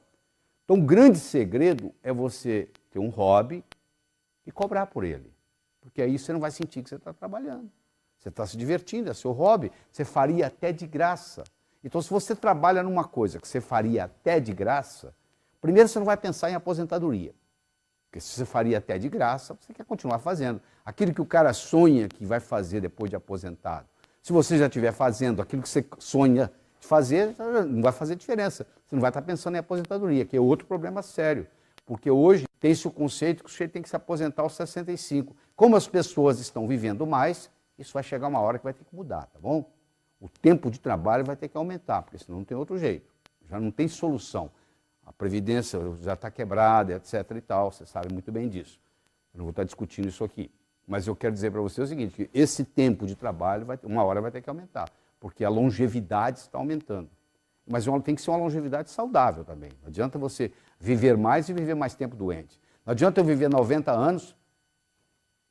Então, o grande segredo é você ter um hobby e cobrar por ele. Porque aí você não vai sentir que você está trabalhando. Você está se divertindo, é seu hobby. Você faria até de graça. Então, se você trabalha numa coisa que você faria até de graça, primeiro você não vai pensar em aposentadoria. Porque se você faria até de graça, você quer continuar fazendo. Aquilo que o cara sonha que vai fazer depois de aposentado. Se você já estiver fazendo aquilo que você sonha de fazer, não vai fazer diferença. Você não vai estar pensando em aposentadoria, que é outro problema sério. Porque hoje tem-se o conceito que o sujeito tem que se aposentar aos 65. Como as pessoas estão vivendo mais, isso vai chegar uma hora que vai ter que mudar, tá bom? O tempo de trabalho vai ter que aumentar, porque senão não tem outro jeito. Já não tem solução. A Previdência já está quebrada, etc. e tal, você sabe muito bem disso. Eu não vou estar discutindo isso aqui. Mas eu quero dizer para você o seguinte, que esse tempo de trabalho, uma hora vai ter que aumentar, porque a longevidade está aumentando. Mas tem que ser uma longevidade saudável também. Não adianta você viver mais e viver mais tempo doente. Não adianta eu viver 90 anos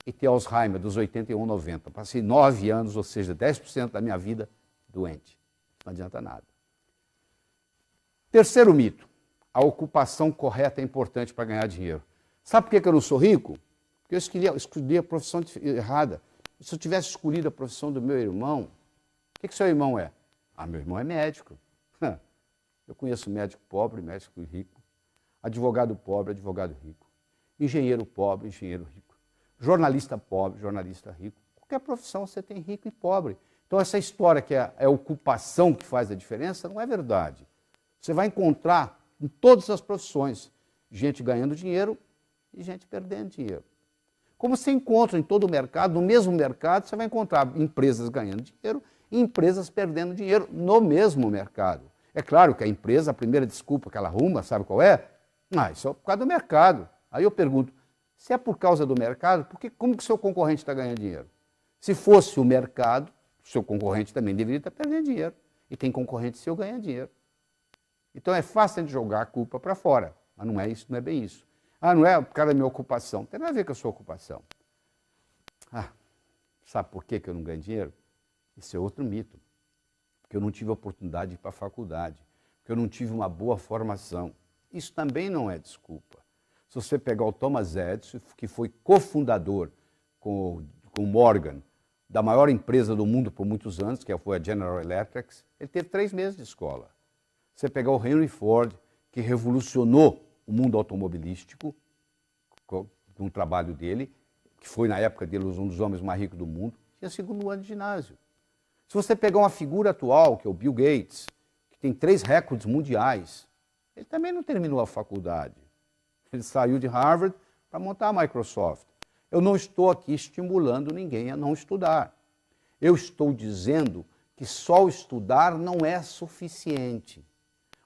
e ter Alzheimer dos 81, 90. Passei 9 anos, ou seja, 10% da minha vida doente. Não adianta nada. Terceiro mito. A ocupação correta é importante para ganhar dinheiro. Sabe por que eu não sou rico? Porque eu escolhi a profissão errada. Se eu tivesse escolhido a profissão do meu irmão, o que seu irmão é? Meu irmão é médico. Eu conheço médico pobre, médico rico. Advogado pobre, advogado rico. Engenheiro pobre, engenheiro rico. Jornalista pobre, jornalista rico. Qualquer profissão você tem rico e pobre. Então essa história que é a ocupação que faz a diferença não é verdade. Você vai encontrar em todas as profissões gente ganhando dinheiro e gente perdendo dinheiro. Como você encontra em todo o mercado, no mesmo mercado, você vai encontrar empresas ganhando dinheiro e empresas perdendo dinheiro no mesmo mercado. É claro que a empresa, a primeira desculpa que ela arruma, sabe qual é? Isso é por causa do mercado. Aí eu pergunto, se é por causa do mercado, como que o seu concorrente está ganhando dinheiro? Se fosse o mercado, o seu concorrente também deveria estar perdendo dinheiro. E tem concorrente seu ganhando dinheiro. Então é fácil de jogar a culpa para fora, mas não é isso, não é bem isso. Não é por causa da minha ocupação. Não tem nada a ver com a sua ocupação. Sabe por que eu não ganho dinheiro? Isso é outro mito. Porque eu não tive a oportunidade de ir para a faculdade. Porque eu não tive uma boa formação. Isso também não é desculpa. Se você pegar o Thomas Edison, que foi cofundador com o Morgan, da maior empresa do mundo por muitos anos, que foi a General Electric, ele teve 3 meses de escola. Você pegar o Henry Ford, que revolucionou o mundo automobilístico, com um trabalho dele, que foi na época dele um dos homens mais ricos do mundo, tinha 2º ano de ginásio. Se você pegar uma figura atual, que é o Bill Gates, que tem 3 recordes mundiais, Ele também não terminou a faculdade. Ele saiu de Harvard para montar a Microsoft. Eu não estou aqui estimulando ninguém a não estudar. Eu estou dizendo que só estudar não é suficiente.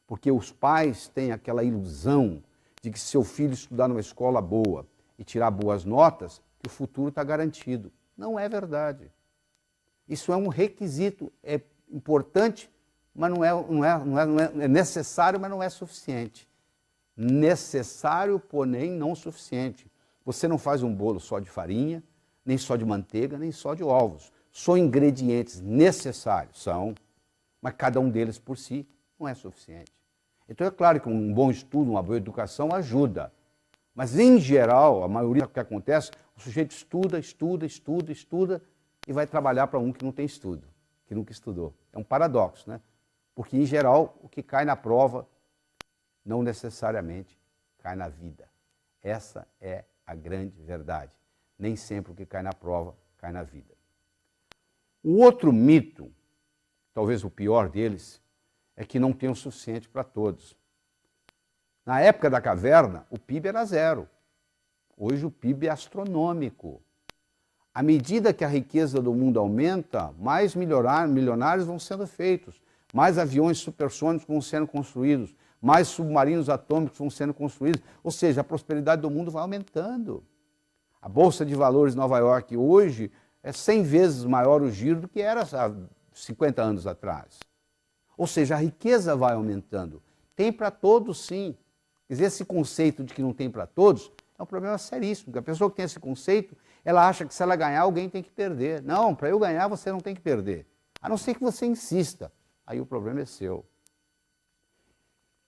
Porque os pais têm aquela ilusão de que se seu filho estudar numa escola boa e tirar boas notas, que o futuro está garantido. Não é verdade. Isso é um requisito, é importante, mas é necessário, mas não é suficiente. Necessário, porém não suficiente. Você não faz um bolo só de farinha, nem só de manteiga, nem só de ovos. São ingredientes necessários, são, mas cada um deles por si não é suficiente. Então é claro que um bom estudo, uma boa educação ajuda. Mas em geral, a maioria do que acontece, o sujeito estuda e vai trabalhar para um que não tem estudo, que nunca estudou. É um paradoxo, né? Porque em geral, o que cai na prova não necessariamente cai na vida. Essa é a grande verdade. Nem sempre o que cai na prova cai na vida. O outro mito, talvez o pior deles, é que não tem o suficiente para todos. Na época da caverna, o PIB era 0. Hoje o PIB é astronômico. À medida que a riqueza do mundo aumenta, mais milionários vão sendo feitos, mais aviões supersônicos vão sendo construídos, mais submarinos atômicos vão sendo construídos, ou seja, a prosperidade do mundo vai aumentando. A Bolsa de Valores de Nova York hoje é 100 vezes maior o giro do que era há 50 anos atrás. Ou seja, a riqueza vai aumentando. Tem para todos, sim. Quer dizer, esse conceito de que não tem para todos é um problema seríssimo, porque a pessoa que tem esse conceito, ela acha que se ela ganhar, alguém tem que perder. Não, para eu ganhar, você não tem que perder. A não ser que você insista. Aí o problema é seu.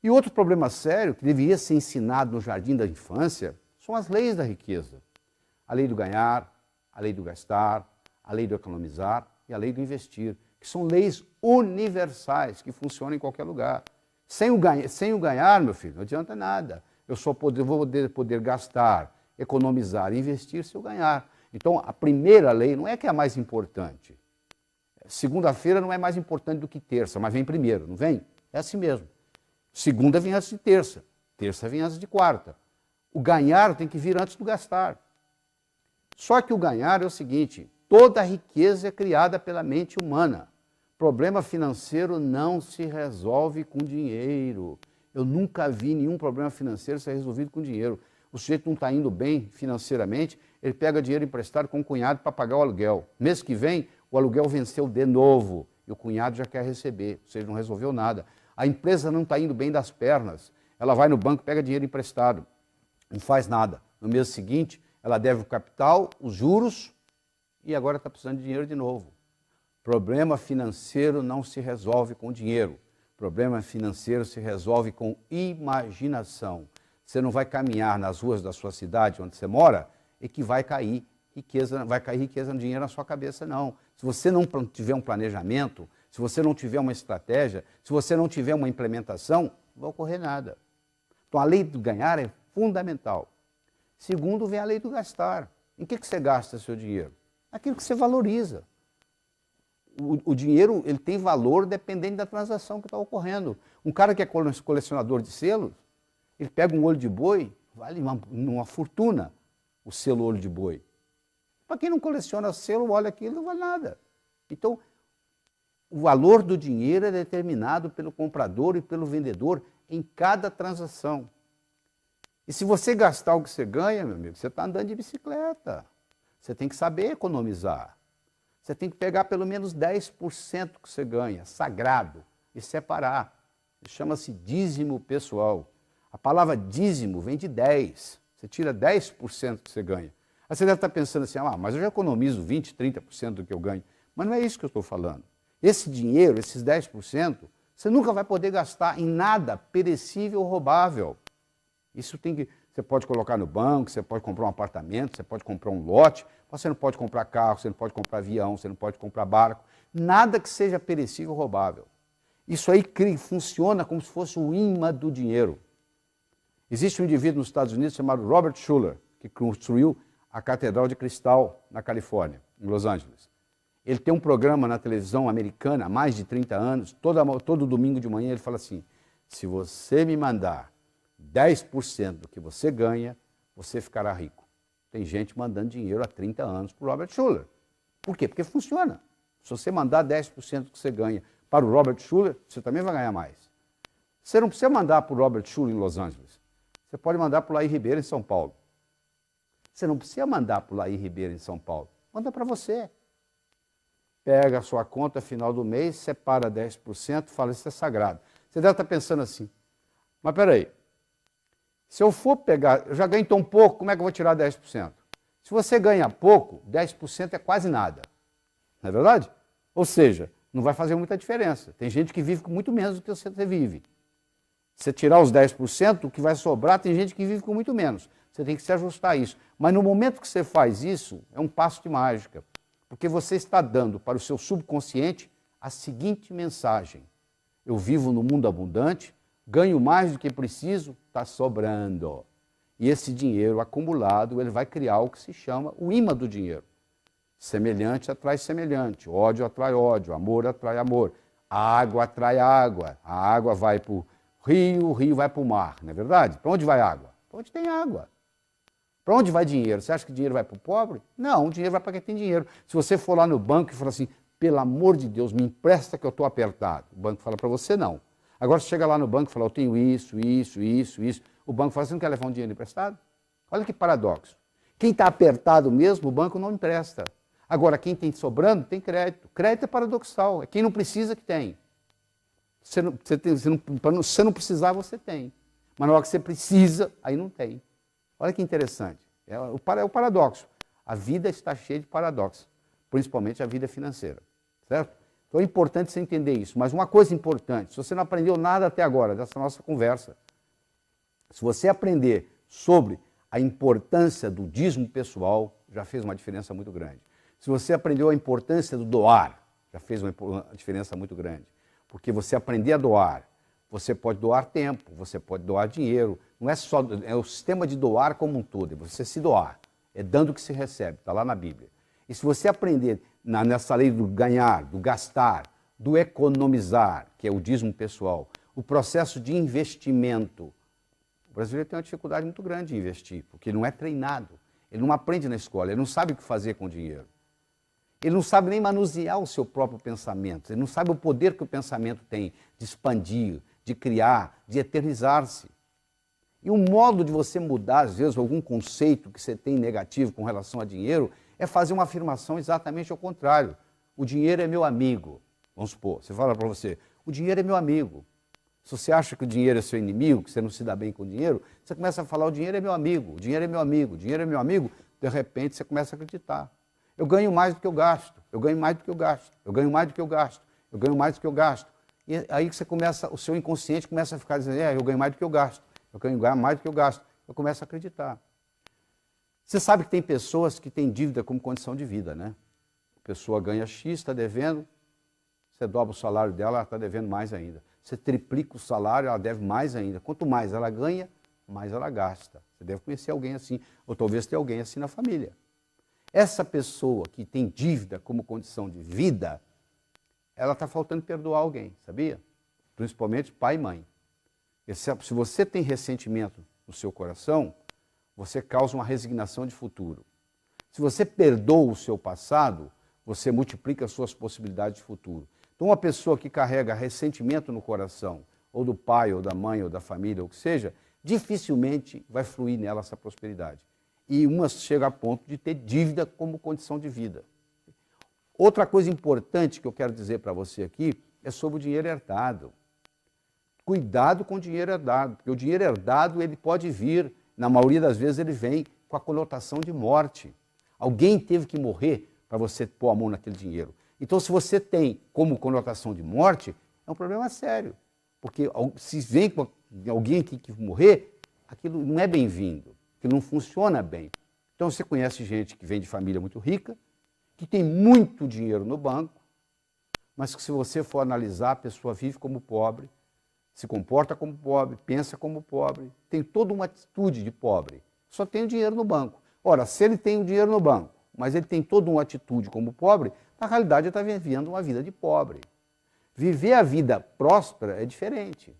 E outro problema sério, que deveria ser ensinado no jardim da infância, são as leis da riqueza. A lei do ganhar, a lei do gastar, a lei do economizar e a lei do investir, que são leis universais que funcionam em qualquer lugar. Sem o ganhar, meu filho, não adianta nada. Eu só vou poder gastar, economizar e investir se eu ganhar. Então, a primeira lei não é que é a mais importante. Segunda-feira não é mais importante do que terça, mas vem primeiro, não vem? É assim mesmo. Segunda vem antes de terça, terça vem antes de quarta. O ganhar tem que vir antes do gastar. Só que o ganhar é o seguinte, toda a riqueza é criada pela mente humana. Problema financeiro não se resolve com dinheiro. Eu nunca vi nenhum problema financeiro ser resolvido com dinheiro. O sujeito não está indo bem financeiramente, ele pega dinheiro emprestado com o cunhado para pagar o aluguel. Mês que vem, o aluguel venceu de novo e o cunhado já quer receber, ou seja, não resolveu nada. A empresa não está indo bem das pernas, ela vai no banco, pega dinheiro emprestado, não faz nada. No mês seguinte, ela deve o capital, os juros e agora está precisando de dinheiro de novo. Problema financeiro não se resolve com dinheiro. Problema financeiro se resolve com imaginação. Você não vai caminhar nas ruas da sua cidade, onde você mora, e que vai cair riqueza no dinheiro na sua cabeça, não. Se você não tiver um planejamento, se você não tiver uma estratégia, se você não tiver uma implementação, não vai ocorrer nada. Então a lei do ganhar é fundamental. Segundo, vem a lei do gastar. Em que você gasta seu dinheiro? Aquilo que você valoriza. O dinheiro ele tem valor dependendo da transação que está ocorrendo. Um cara que é colecionador de selos, ele pega um olho de boi, vale uma fortuna o selo olho de boi. Para quem não coleciona selo, olha aquilo, não vale nada. Então, o valor do dinheiro é determinado pelo comprador e pelo vendedor em cada transação. E se você gastar o que você ganha, meu amigo, você está andando de bicicleta. Você tem que saber economizar. Você tem que pegar pelo menos 10% que você ganha, sagrado, e separar. Chama-se dízimo pessoal. A palavra dízimo vem de 10. Você tira 10% que você ganha. Aí você deve estar pensando assim, mas eu já economizo 20%, 30% do que eu ganho. Mas não é isso que eu estou falando. Esse dinheiro, esses 10%, você nunca vai poder gastar em nada perecível ou roubável. Isso tem que... Você pode colocar no banco, você pode comprar um apartamento, você pode comprar um lote, mas você não pode comprar carro, você não pode comprar avião, você não pode comprar barco. Nada que seja perecível ou roubável. Isso aí funciona como se fosse o imã do dinheiro. Existe um indivíduo nos Estados Unidos chamado Robert Schuller, que construiu a Catedral de Cristal na Califórnia, em Los Angeles. Ele tem um programa na televisão americana há mais de 30 anos, todo domingo de manhã ele fala assim, se você me mandar 10% do que você ganha, você ficará rico. Tem gente mandando dinheiro há 30 anos para o Robert Schuller. Por quê? Porque funciona. Se você mandar 10% do que você ganha para o Robert Schuller, você também vai ganhar mais. Você não precisa mandar para o Robert Schuller em Los Angeles. Você pode mandar para o Laí Ribeiro em São Paulo. Você não precisa mandar para o Laí Ribeiro em São Paulo. Manda para você. Pega a sua conta final do mês, separa 10%, fala, isso é sagrado. Você deve estar pensando assim, mas peraí, se eu for pegar, eu já ganho tão pouco, como é que eu vou tirar 10%? Se você ganha pouco, 10% é quase nada. Não é verdade? Ou seja, não vai fazer muita diferença. Tem gente que vive com muito menos do que você vive. Se você tirar os 10%, o que vai sobrar, tem gente que vive com muito menos. Você tem que se ajustar a isso. Mas no momento que você faz isso, é um passo de mágica. Porque você está dando para o seu subconsciente a seguinte mensagem. Eu vivo no mundo abundante, ganho mais do que preciso, está sobrando. E esse dinheiro acumulado, ele vai criar o que se chama o imã do dinheiro. Semelhante atrai semelhante, ódio atrai ódio, amor atrai amor, a água atrai a água vai para o rio vai para o mar, não é verdade? Para onde vai a água? Para onde tem água. Para onde vai dinheiro? Você acha que dinheiro vai para o pobre? Não, o dinheiro vai para quem tem dinheiro. Se você for lá no banco e falar assim, pelo amor de Deus, me empresta que eu estou apertado. O banco fala para você, não. Agora, você chega lá no banco e fala, eu tenho isso. O banco fala, você não quer levar um dinheiro emprestado? Olha que paradoxo. Quem está apertado mesmo, o banco não empresta. Agora, quem tem sobrando, tem crédito. Crédito é paradoxal, é quem não precisa que tem. Você não precisar, você tem. Mas na hora que você precisa, aí não tem. Olha que interessante. É o paradoxo. A vida está cheia de paradoxos, principalmente a vida financeira. Certo? Então é importante você entender isso. Mas uma coisa importante, se você não aprendeu nada até agora dessa nossa conversa, se você aprender sobre a importância do dízimo pessoal, já fez uma diferença muito grande. Se você aprendeu a importância do doar, já fez uma diferença muito grande. Porque você aprender a doar, você pode doar tempo, você pode doar dinheiro. Não é só, é o sistema de doar como um todo, é você se doar. É dando que se recebe, está lá na Bíblia. E se você aprender nessa lei do ganhar, do gastar, do economizar, que é o dízimo pessoal, o processo de investimento, o brasileiro tem uma dificuldade muito grande em investir, porque ele não é treinado, ele não aprende na escola, ele não sabe o que fazer com o dinheiro. Ele não sabe nem manusear o seu próprio pensamento, ele não sabe o poder que o pensamento tem de expandir, de criar, de eternizar-se. E o modo de você mudar, às vezes, algum conceito que você tem negativo com relação a dinheiro, é fazer uma afirmação exatamente ao contrário. O dinheiro é meu amigo. Vamos supor, você fala para você, o dinheiro é meu amigo. Se você acha que o dinheiro é seu inimigo, que você não se dá bem com o dinheiro, você começa a falar, o dinheiro é meu amigo, o dinheiro é meu amigo, o dinheiro é meu amigo, de repente você começa a acreditar. Eu ganho mais do que eu gasto, eu ganho mais do que eu gasto, eu ganho mais do que eu gasto, eu ganho mais do que eu gasto. E aí que você começa, o seu inconsciente começa a ficar dizendo, eu ganho mais do que eu gasto, eu ganho mais do que eu gasto. Eu começo a acreditar. Você sabe que tem pessoas que têm dívida como condição de vida, né? A pessoa ganha X, está devendo, você dobra o salário dela, ela está devendo mais ainda. Você triplica o salário, ela deve mais ainda. Quanto mais ela ganha, mais ela gasta. Você deve conhecer alguém assim, ou talvez ter alguém assim na família. Essa pessoa que tem dívida como condição de vida, ela está faltando perdoar alguém, sabia? Principalmente pai e mãe. Se você tem ressentimento no seu coração, você causa uma resignação de futuro. Se você perdoa o seu passado, você multiplica as suas possibilidades de futuro. Então, uma pessoa que carrega ressentimento no coração, ou do pai, ou da mãe, ou da família, ou o que seja, dificilmente vai fluir nela essa prosperidade. E uma chega a ponto de ter dívida como condição de vida. Outra coisa importante que eu quero dizer para você aqui é sobre o dinheiro herdado. Cuidado com o dinheiro herdado, porque o dinheiro herdado ele pode vir, na maioria das vezes ele vem com a conotação de morte. Alguém teve que morrer para você pôr a mão naquele dinheiro. Então, se você tem como conotação de morte, é um problema sério. Porque se vem com alguém que tem que morrer, aquilo não é bem-vindo, aquilo não funciona bem. Então, você conhece gente que vem de família muito rica, que tem muito dinheiro no banco, mas que se você for analisar, a pessoa vive como pobre, se comporta como pobre, pensa como pobre, tem toda uma atitude de pobre, só tem o dinheiro no banco. Ora, se ele tem o dinheiro no banco, mas ele tem toda uma atitude como pobre, na realidade ele está vivendo uma vida de pobre. Viver a vida próspera é diferente.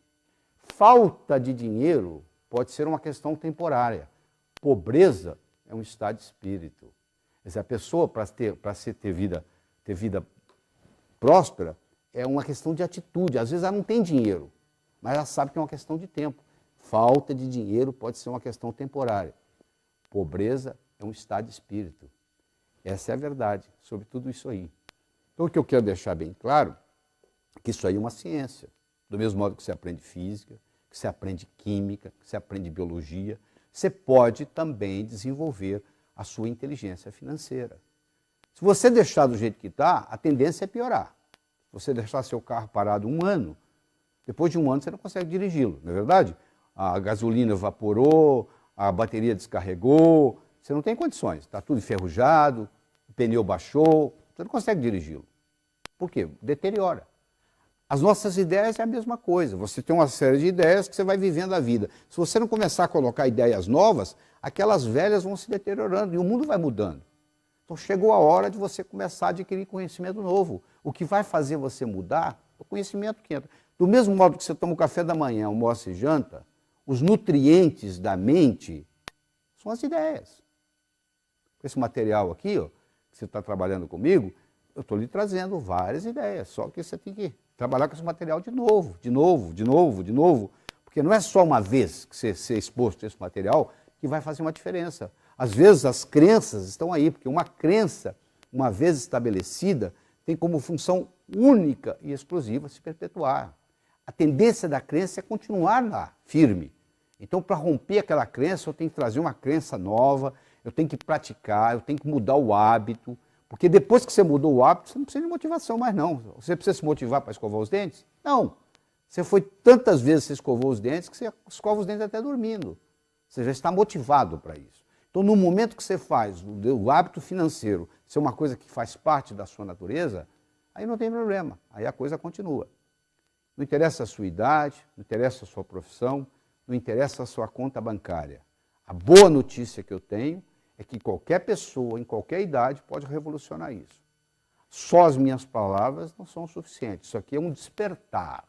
falta de dinheiro pode ser uma questão temporária. Pobreza é um estado de espírito. Quer dizer, a pessoa, para ter vida próspera, é uma questão de atitude. Às vezes ela não tem dinheiro, mas ela sabe que é uma questão de tempo. Falta de dinheiro pode ser uma questão temporária. Pobreza é um estado de espírito. Essa é a verdade sobre tudo isso aí. Então, o que eu quero deixar bem claro é que isso aí é uma ciência. Do mesmo modo que você aprende física, que você aprende química, que você aprende biologia, você pode também desenvolver a sua inteligência financeira. Se você deixar do jeito que está, a tendência é piorar. Se você deixar seu carro parado um ano, depois de um ano você não consegue dirigi-lo, não é verdade? A gasolina evaporou, a bateria descarregou, você não tem condições, está tudo enferrujado, o pneu baixou, você não consegue dirigi-lo. Por quê? Deteriora. As nossas ideias é a mesma coisa, você tem uma série de ideias que você vai vivendo a vida. Se você não começar a colocar ideias novas, aquelas velhas vão se deteriorando e o mundo vai mudando. Então chegou a hora de você começar a adquirir conhecimento novo. O que vai fazer você mudar é o conhecimento que entra. Do mesmo modo que você toma o café da manhã, almoça e janta, os nutrientes da mente são as ideias. Esse material aqui, ó, que você está trabalhando comigo, eu estou lhe trazendo várias ideias, só que você tem que trabalhar com esse material de novo, porque não é só uma vez que você ser exposto a esse material que vai fazer uma diferença. Às vezes as crenças estão aí, porque uma crença, uma vez estabelecida, tem como função única e exclusiva se perpetuar. A tendência da crença é continuar lá, firme. Então, para romper aquela crença, eu tenho que trazer uma crença nova, eu tenho que praticar, eu tenho que mudar o hábito, porque depois que você mudou o hábito, você não precisa de motivação mais não. Você precisa se motivar para escovar os dentes? Não. Você foi tantas vezes que você escovou os dentes que você escova os dentes até dormindo. Você já está motivado para isso. Então, no momento que você faz o hábito financeiro ser uma coisa que faz parte da sua natureza, aí não tem problema, aí a coisa continua. Não interessa a sua idade, não interessa a sua profissão, não interessa a sua conta bancária. A boa notícia que eu tenho é que qualquer pessoa, em qualquer idade, pode revolucionar isso. Só as minhas palavras não são suficientes. Isso aqui é um despertar.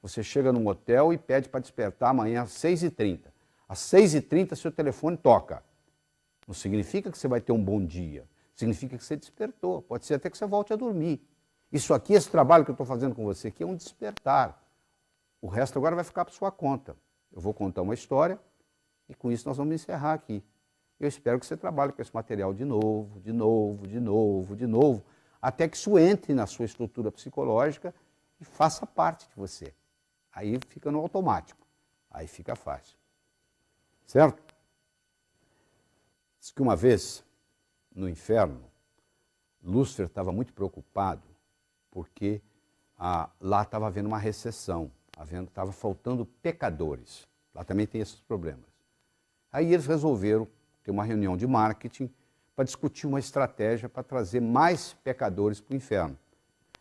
Você chega num hotel e pede para despertar amanhã às 6h30. Às 6h30, seu telefone toca. Não significa que você vai ter um bom dia. Significa que você despertou. Pode ser até que você volte a dormir. Isso aqui, esse trabalho que eu estou fazendo com você aqui, é um despertar. O resto agora vai ficar por sua conta. Eu vou contar uma história e com isso nós vamos encerrar aqui. Eu espero que você trabalhe com esse material de novo, até que isso entre na sua estrutura psicológica e faça parte de você. Aí fica no automático, aí fica fácil. Certo? Diz que uma vez, no inferno, Lúcifer estava muito preocupado porque lá estava havendo uma recessão, estava faltando pecadores. Lá também tem esses problemas. Aí eles resolveram ter uma reunião de marketing para discutir uma estratégia para trazer mais pecadores para o inferno.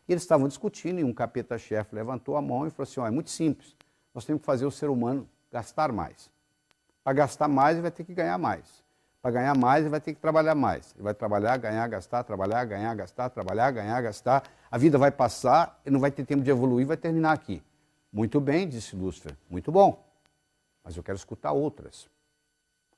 E eles estavam discutindo e um capeta-chefe levantou a mão e falou assim, é muito simples, nós temos que fazer o ser humano gastar mais. Para gastar mais, ele vai ter que ganhar mais. Para ganhar mais, ele vai ter que trabalhar mais. Ele vai trabalhar, ganhar, gastar, trabalhar, ganhar, gastar, trabalhar, ganhar, gastar. A vida vai passar, ele não vai ter tempo de evoluir, vai terminar aqui. Muito bem, disse Lúcifer, muito bom, mas eu quero escutar outras.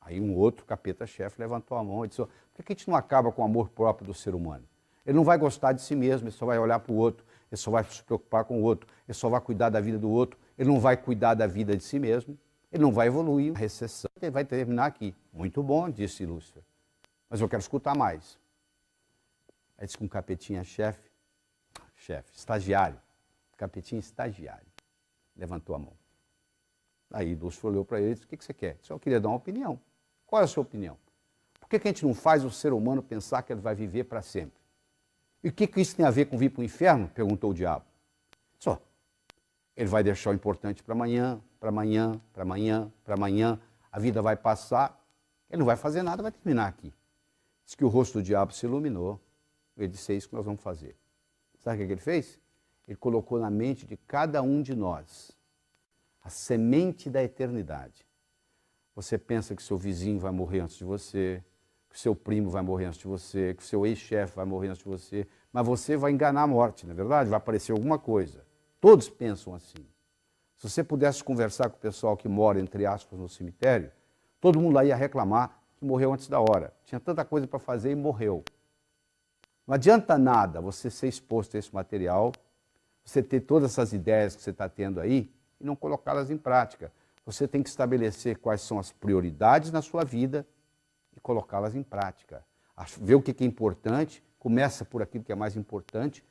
Aí um outro capeta-chefe levantou a mão e disse, por que a gente não acaba com o amor próprio do ser humano? Ele não vai gostar de si mesmo, ele só vai olhar para o outro, ele só vai se preocupar com o outro, ele só vai cuidar da vida do outro, ele não vai cuidar da vida de si mesmo, ele não vai evoluir, a recessão vai terminar aqui. Muito bom, disse Lúcifer, mas eu quero escutar mais. Aí disse que um capetinha-chefe, estagiário, capetinha estagiário, levantou a mão. Aí Lúcifer olhou para ele e disse, o que você quer? Eu queria dar uma opinião. Qual é a sua opinião? Por que a gente não faz o ser humano pensar que ele vai viver para sempre? E o que isso tem a ver com vir para o inferno? Perguntou o diabo. Só. Ele vai deixar o importante para amanhã, para amanhã, para amanhã, para amanhã. A vida vai passar, ele não vai fazer nada, vai terminar aqui. Diz que o rosto do diabo se iluminou. Ele disse, é isso que nós vamos fazer. Sabe o que ele fez? Ele colocou na mente de cada um de nós a semente da eternidade. Você pensa que seu vizinho vai morrer antes de você, que seu primo vai morrer antes de você, que seu ex-chefe vai morrer antes de você, mas você vai enganar a morte, não é verdade? Vai aparecer alguma coisa. Todos pensam assim. Se você pudesse conversar com o pessoal que mora, entre aspas, no cemitério, todo mundo lá ia reclamar que morreu antes da hora. Tinha tanta coisa para fazer e morreu. Não adianta nada você ser exposto a esse material, você ter todas essas ideias que você está tendo aí e não colocá-las em prática. Você tem que estabelecer quais são as prioridades na sua vida e colocá-las em prática. Ver o que é importante, começa por aquilo que é mais importante